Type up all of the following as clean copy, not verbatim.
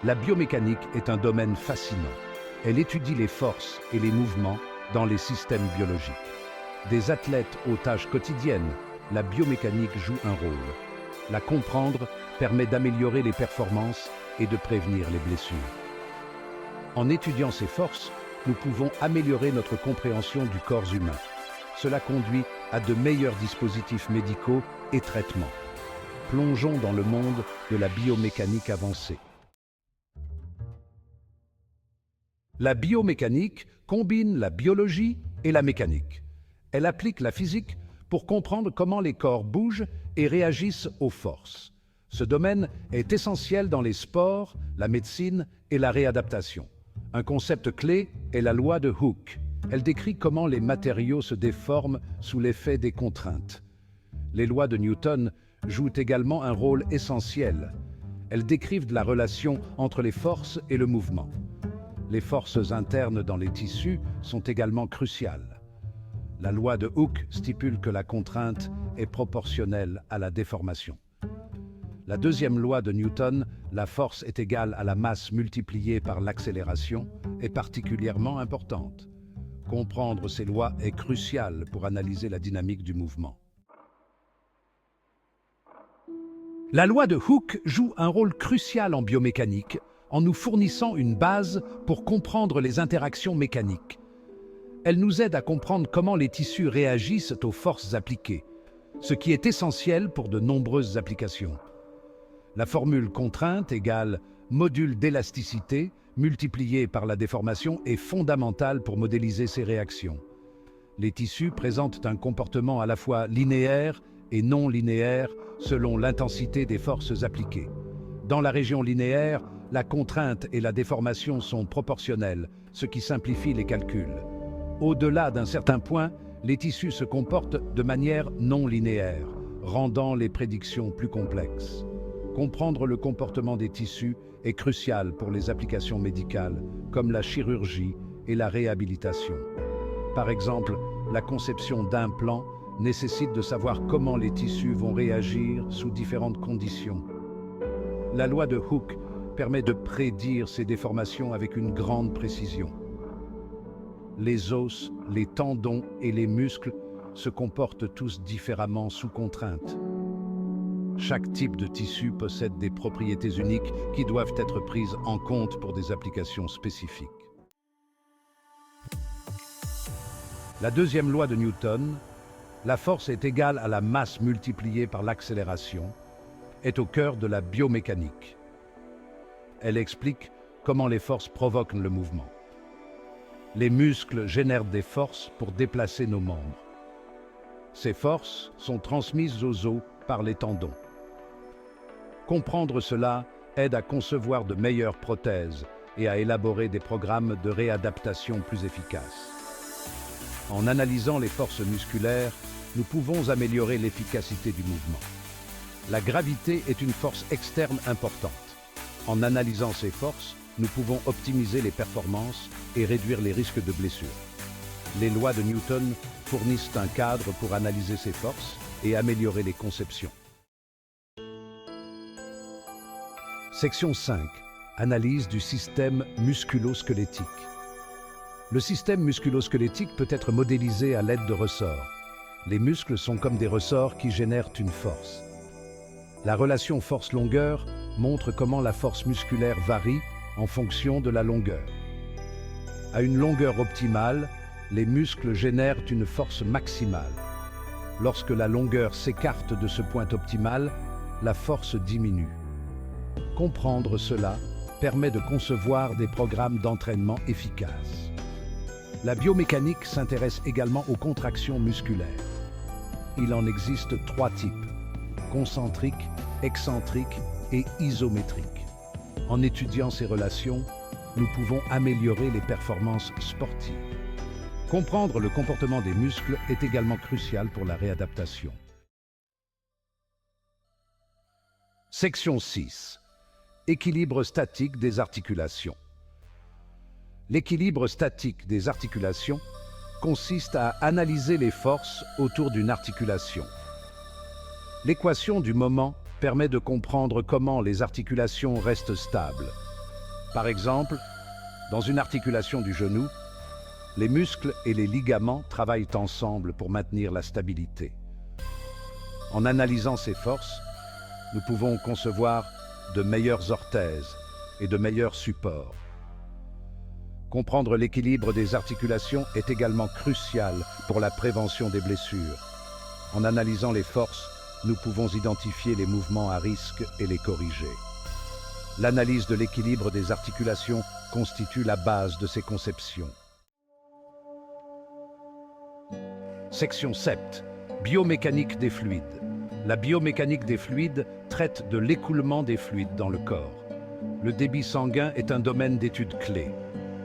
La biomécanique est un domaine fascinant. Elle étudie les forces et les mouvements dans les systèmes biologiques. Des athlètes aux tâches quotidiennes, la biomécanique joue un rôle. La comprendre permet d'améliorer les performances et de prévenir les blessures. En étudiant ces forces, nous pouvons améliorer notre compréhension du corps humain. Cela conduit à de meilleurs dispositifs médicaux et traitements. Plongeons dans le monde de la biomécanique avancée. La biomécanique combine la biologie et la mécanique. Elle applique la physique pour comprendre comment les corps bougent et réagissent aux forces. Ce domaine est essentiel dans les sports, la médecine et la réadaptation. Un concept clé est la loi de Hooke. Elle décrit comment les matériaux se déforment sous l'effet des contraintes. Les lois de Newton jouent également un rôle essentiel. Elles décrivent la relation entre les forces et le mouvement. Les forces internes dans les tissus sont également cruciales. La loi de Hooke stipule que la contrainte est proportionnelle à la déformation. La deuxième loi de Newton, la force est égale à la masse multipliée par l'accélération, est particulièrement importante. Comprendre ces lois est crucial pour analyser la dynamique du mouvement. La loi de Hooke joue un rôle crucial en biomécanique en nous fournissant une base pour comprendre les interactions mécaniques. Elle nous aide à comprendre comment les tissus réagissent aux forces appliquées, ce qui est essentiel pour de nombreuses applications. La formule contrainte égale module d'élasticité multiplié par la déformation est fondamentale pour modéliser ces réactions. Les tissus présentent un comportement à la fois linéaire et non linéaire selon l'intensité des forces appliquées. Dans la région linéaire, la contrainte et la déformation sont proportionnelles, ce qui simplifie les calculs. Au-delà d'un certain point, les tissus se comportent de manière non linéaire, rendant les prédictions plus complexes. Comprendre le comportement des tissus est crucial pour les applications médicales, comme la chirurgie et la réhabilitation. Par exemple, la conception d'implants nécessite de savoir comment les tissus vont réagir sous différentes conditions. La loi de Hooke permet de prédire ces déformations avec une grande précision. Les os, les tendons et les muscles se comportent tous différemment sous contrainte. Chaque type de tissu possède des propriétés uniques qui doivent être prises en compte pour des applications spécifiques. La deuxième loi de Newton, la force est égale à la masse multipliée par l'accélération, est au cœur de la biomécanique. Elle explique comment les forces provoquent le mouvement. Les muscles génèrent des forces pour déplacer nos membres. Ces forces sont transmises aux os par les tendons. Comprendre cela aide à concevoir de meilleures prothèses et à élaborer des programmes de réadaptation plus efficaces. En analysant les forces musculaires, nous pouvons améliorer l'efficacité du mouvement. La gravité est une force externe importante. En analysant ces forces, nous pouvons optimiser les performances et réduire les risques de blessures. Les lois de Newton fournissent un cadre pour analyser ces forces et améliorer les conceptions. Section 5. Analyse du système musculo-squelettique. Le système musculo-squelettique peut être modélisé à l'aide de ressorts. Les muscles sont comme des ressorts qui génèrent une force. La relation force-longueur montre comment la force musculaire varie en fonction de la longueur. À une longueur optimale, les muscles génèrent une force maximale. Lorsque la longueur s'écarte de ce point optimal, la force diminue. Comprendre cela permet de concevoir des programmes d'entraînement efficaces. La biomécanique s'intéresse également aux contractions musculaires. Il en existe 3 types: concentriques, excentriques et isométriques. En étudiant ces relations, nous pouvons améliorer les performances sportives. Comprendre le comportement des muscles est également crucial pour la réadaptation. Section 6. Équilibre statique des articulations. L'équilibre statique des articulations consiste à analyser les forces autour d'une articulation. L'équation du moment permet de comprendre comment les articulations restent stables. Par exemple, dans une articulation du genou, les muscles et les ligaments travaillent ensemble pour maintenir la stabilité. En analysant ces forces, nous pouvons concevoir de meilleures orthèses et de meilleurs supports. Comprendre l'équilibre des articulations est également crucial pour la prévention des blessures. En analysant les forces, nous pouvons identifier les mouvements à risque et les corriger. L'analyse de l'équilibre des articulations constitue la base de ces conceptions. Section 7. Biomécanique des fluides. La biomécanique des fluides traite de l'écoulement des fluides dans le corps. Le débit sanguin est un domaine d'étude clé.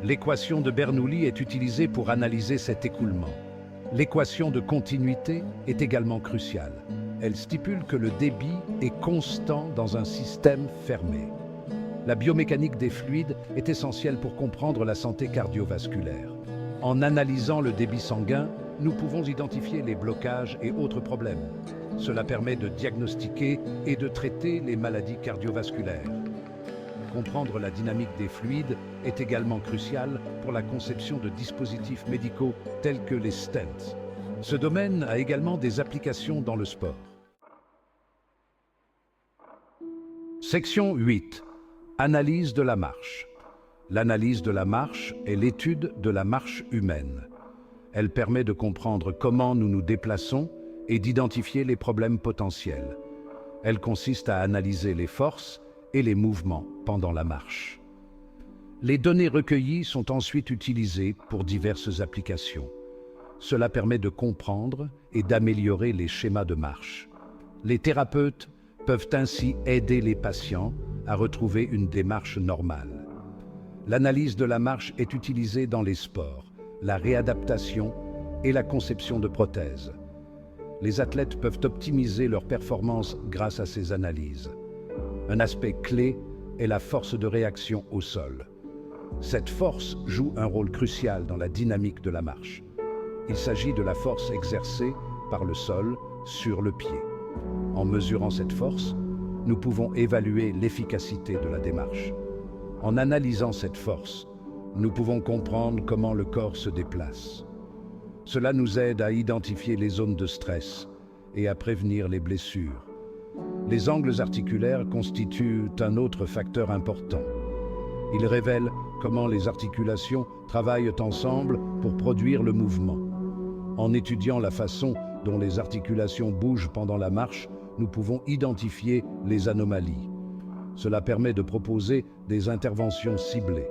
L'équation de Bernoulli est utilisée pour analyser cet écoulement. L'équation de continuité est également cruciale. Elle stipule que le débit est constant dans un système fermé. La biomécanique des fluides est essentielle pour comprendre la santé cardiovasculaire. En analysant le débit sanguin, nous pouvons identifier les blocages et autres problèmes. Cela permet de diagnostiquer et de traiter les maladies cardiovasculaires. Comprendre la dynamique des fluides est également crucial pour la conception de dispositifs médicaux tels que les stents. Ce domaine a également des applications dans le sport. Section 8. Analyse de la marche. L'analyse de la marche est l'étude de la marche humaine. Elle permet de comprendre comment nous nous déplaçons et d'identifier les problèmes potentiels. Elle consiste à analyser les forces et les mouvements pendant la marche. Les données recueillies sont ensuite utilisées pour diverses applications. Cela permet de comprendre et d'améliorer les schémas de marche. Les thérapeutes peuvent ainsi aider les patients à retrouver une démarche normale. L'analyse de la marche est utilisée dans les sports, la réadaptation et la conception de prothèses. Les athlètes peuvent optimiser leur performance grâce à ces analyses. Un aspect clé est la force de réaction au sol. Cette force joue un rôle crucial dans la dynamique de la marche. Il s'agit de la force exercée par le sol sur le pied. En mesurant cette force, nous pouvons évaluer l'efficacité de la démarche. En analysant cette force, nous pouvons comprendre comment le corps se déplace. Cela nous aide à identifier les zones de stress et à prévenir les blessures. Les angles articulaires constituent un autre facteur important. Ils révèlent comment les articulations travaillent ensemble pour produire le mouvement. En étudiant la façon dont les articulations bougent pendant la marche, nous pouvons identifier les anomalies. Cela permet de proposer des interventions ciblées.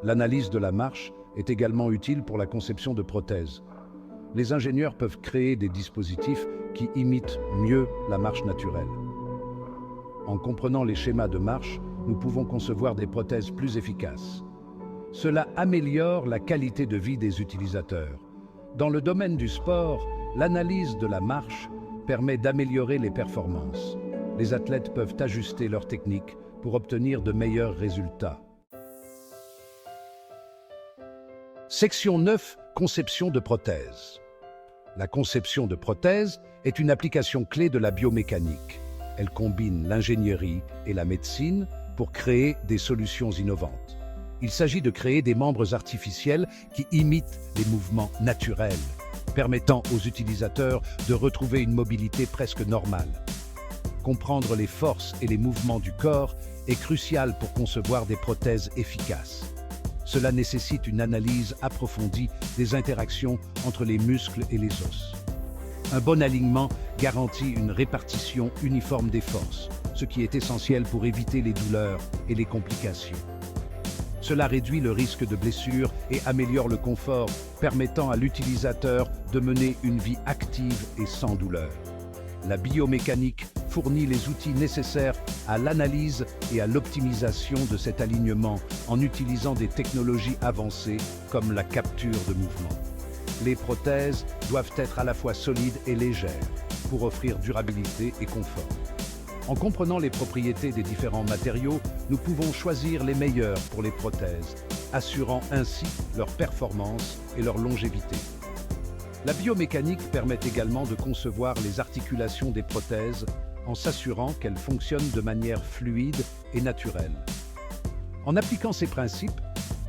L'analyse de la marche est également utile pour la conception de prothèses. Les ingénieurs peuvent créer des dispositifs qui imitent mieux la marche naturelle. En comprenant les schémas de marche, nous pouvons concevoir des prothèses plus efficaces. Cela améliore la qualité de vie des utilisateurs. Dans le domaine du sport, l'analyse de la marche permet d'améliorer les performances. Les athlètes peuvent ajuster leur technique pour obtenir de meilleurs résultats. Section 9. Conception de prothèses. La conception de prothèses est une application clé de la biomécanique. Elle combine l'ingénierie et la médecine pour créer des solutions innovantes. Il s'agit de créer des membres artificiels qui imitent les mouvements naturels, permettant aux utilisateurs de retrouver une mobilité presque normale. Comprendre les forces et les mouvements du corps est crucial pour concevoir des prothèses efficaces. Cela nécessite une analyse approfondie des interactions entre les muscles et les os. Un bon alignement garantit une répartition uniforme des forces, ce qui est essentiel pour éviter les douleurs et les complications. Cela réduit le risque de blessure et améliore le confort, permettant à l'utilisateur de mener une vie active et sans douleur. La biomécanique fournit les outils nécessaires à l'analyse et à l'optimisation de cet alignement en utilisant des technologies avancées comme la capture de mouvement. Les prothèses doivent être à la fois solides et légères pour offrir durabilité et confort. En comprenant les propriétés des différents matériaux, nous pouvons choisir les meilleurs pour les prothèses, assurant ainsi leur performance et leur longévité. La biomécanique permet également de concevoir les articulations des prothèses en s'assurant qu'elles fonctionnent de manière fluide et naturelle. En appliquant ces principes,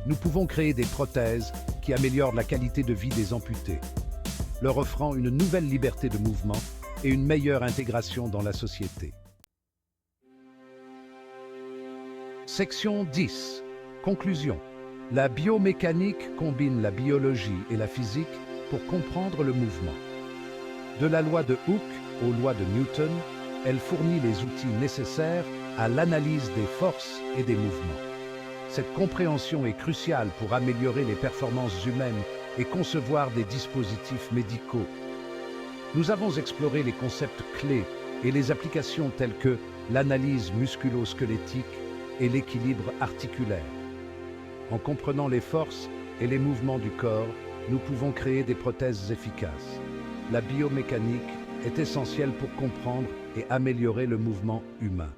nous pouvons créer des prothèses qui améliorent la qualité de vie des amputés, leur offrant une nouvelle liberté de mouvement et une meilleure intégration dans la société. Section 10. Conclusion. La biomécanique combine la biologie et la physique pour comprendre le mouvement. De la loi de Hooke aux lois de Newton, elle fournit les outils nécessaires à l'analyse des forces et des mouvements. Cette compréhension est cruciale pour améliorer les performances humaines et concevoir des dispositifs médicaux. Nous avons exploré les concepts clés et les applications telles que l'analyse musculo-squelettique et l'équilibre articulaire. En comprenant les forces et les mouvements du corps, nous pouvons créer des prothèses efficaces. La biomécanique est essentielle pour comprendre et améliorer le mouvement humain.